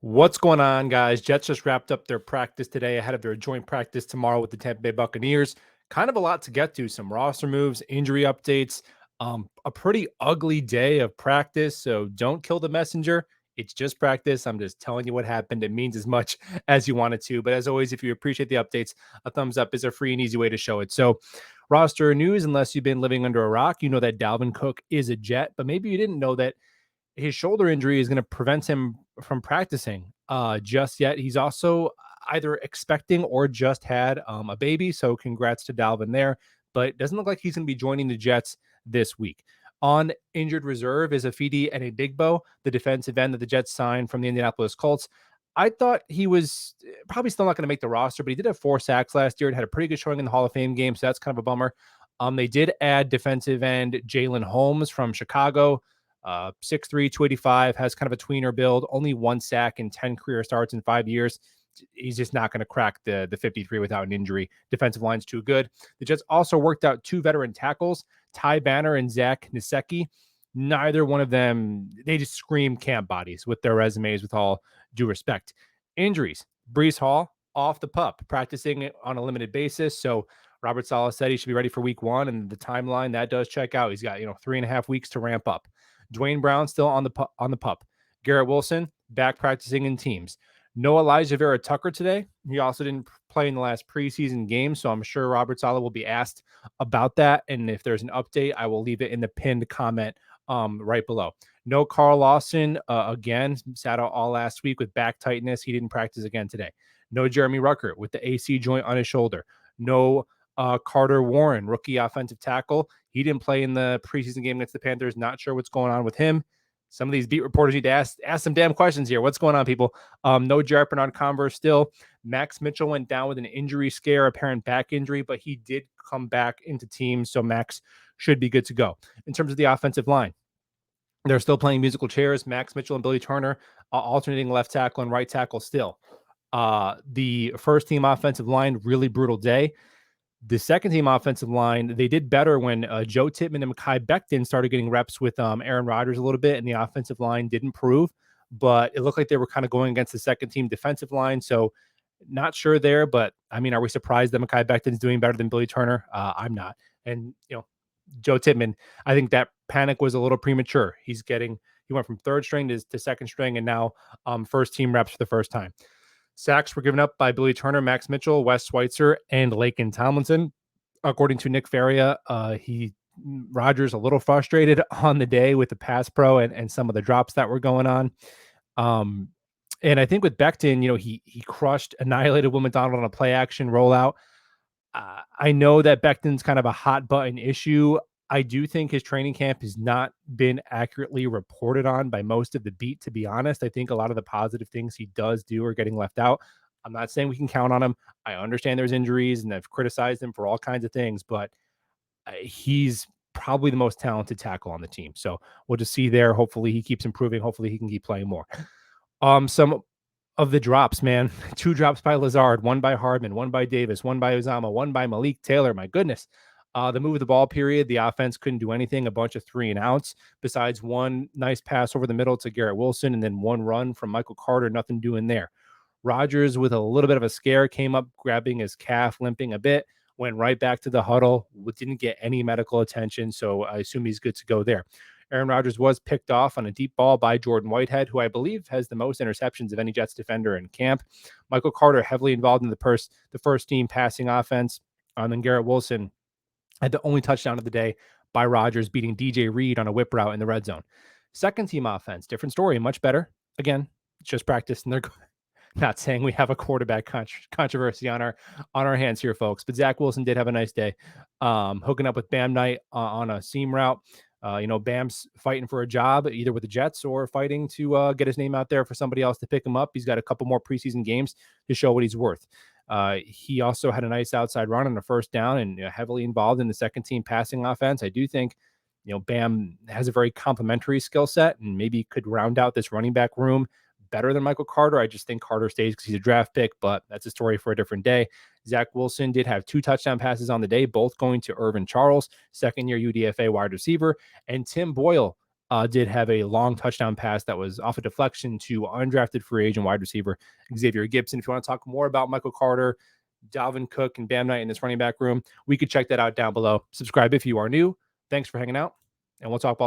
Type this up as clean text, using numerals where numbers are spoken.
What's going on, guys? Jets just wrapped up their practice today ahead of their joint practice tomorrow with the Tampa Bay Buccaneers. Kind of a lot to get to, some roster moves, injury updates, a pretty ugly day of practice. So don't kill the messenger. It's just practice. I'm just telling you what happened. It means as much as you want it to. But as always, if you appreciate the updates, a thumbs up is a free and easy way to show it. So, roster news, unless you've been living under a rock, you know that Dalvin Cook is a Jet, but maybe you didn't know that his shoulder injury is going to prevent him from practicing just yet. He's also either expecting or just had a baby. So congrats to Dalvin there. But it doesn't look like he's going to be joining the Jets this week. On injured reserve is Afidi and Adigbo, the defensive end that the Jets signed from the Indianapolis Colts. I thought he was probably still not going to make the roster, but he did have 4 sacks last year and had a pretty good showing in the Hall of Fame game. So that's kind of a bummer. They did add defensive end Jalen Holmes from Chicago. 6'3", 285, has kind of a tweener build, only 1 sack and 10 career starts in 5 years. He's just not going to crack the 53 without an injury. Defensive line's too good. The Jets also worked out 2 veteran tackles, Ty Banner and Zach Nisecki. Neither one of them, they just scream camp bodies with their resumes, with all due respect. Injuries, Brees Hall off the pup, practicing on a limited basis. So Robert Saleh said he should be ready for week 1, and the timeline, that does check out. He's got 3.5 weeks to ramp up. Dwayne Brown still on the pup. Garrett Wilson back practicing in teams. No Elijah Vera Tucker today. He also didn't play in the last preseason game, so I'm sure Robert Saleh will be asked about that. And if there's an update, I will leave it in the pinned comment right below. No Carl Lawson again, sat out all last week with back tightness. He didn't practice again today. No Jeremy Ruckert with the AC joint on his shoulder. No Carter Warren, rookie offensive tackle. He didn't play in the preseason game against the Panthers. Not sure what's going on with him. Some of these beat reporters need to ask some damn questions here. What's going on, people? No Jared Bernard Converse still. Max Mitchell went down with an injury scare, apparent back injury, but he did come back into teams, so Max should be good to go. In terms of the offensive line, they're still playing musical chairs. Max Mitchell and Billy Turner alternating left tackle and right tackle still. The first team offensive line, really brutal day. The second team offensive line, they did better when Joe Tippmann and Mekhi Becton started getting reps with Aaron Rodgers a little bit, and the offensive line didn't improve, but it looked like they were kind of going against the second team defensive line. So not sure there, but I mean, are we surprised that Mekhi Becton is doing better than Billy Turner? I'm not. And, Joe Tippmann, I think that panic was a little premature. He went from third string to second string, and now first team reps for the first time. Sacks were given up by Billy Turner, Max Mitchell, Wes Schweitzer, and Laken Tomlinson. According to Nick Faria, Rodgers a little frustrated on the day with the pass pro and some of the drops that were going on. And I think with Becton, he crushed, annihilated Will McDonald on a play action rollout. I know that Becton's kind of a hot button issue. I do think his training camp has not been accurately reported on by most of the beat, to be honest. I think a lot of the positive things he does do are getting left out. I'm not saying we can count on him. I understand there's injuries and I've criticized him for all kinds of things, but he's probably the most talented tackle on the team. So we'll just see there. Hopefully he keeps improving. Hopefully he can keep playing more. Some of the drops, man. 2 drops by Lazard, 1 by Hardman, 1 by Davis, 1 by Uzama, 1 by Malik Taylor. My goodness. The move of the ball period, the offense couldn't do anything. A bunch of 3 and outs besides 1 nice pass over the middle to Garrett Wilson and then 1 run from Michael Carter. Nothing doing there. Rodgers, with a little bit of a scare, came up grabbing his calf, limping a bit, went right back to the huddle, didn't get any medical attention. So I assume he's good to go there. Aaron Rodgers was picked off on a deep ball by Jordan Whitehead, who I believe has the most interceptions of any Jets defender in camp. Michael Carter heavily involved in the first team passing offense. And then Garrett Wilson had the only touchdown of the day by Rodgers, beating DJ Reed on a whip route in the red zone. Second team offense, different story, much better. Again, it's just practice, and they're not saying we have a quarterback controversy on our hands here, folks. But Zach Wilson did have a nice day, hooking up with Bam Knight on a seam route. Bam's fighting for a job either with the Jets or fighting to get his name out there for somebody else to pick him up. He's got a couple more preseason games to show what he's worth. He also had a nice outside run on the first down and heavily involved in the second team passing offense. I do think, Bam has a very complementary skill set and maybe could round out this running back room better than Michael Carter. I just think Carter stays because he's a draft pick, but that's a story for a different day. Zach Wilson did have 2 touchdown passes on the day, both going to Irvin Charles, second-year UDFA wide receiver, and Tim Boyle did have a long touchdown pass that was off a deflection to undrafted free agent wide receiver Xavier Gibson. If you want to talk more about Michael Carter, Dalvin Cook, and Bam Knight in this running back room, we could check that out down below. Subscribe if you are new. Thanks for hanging out, and we'll talk ball soon.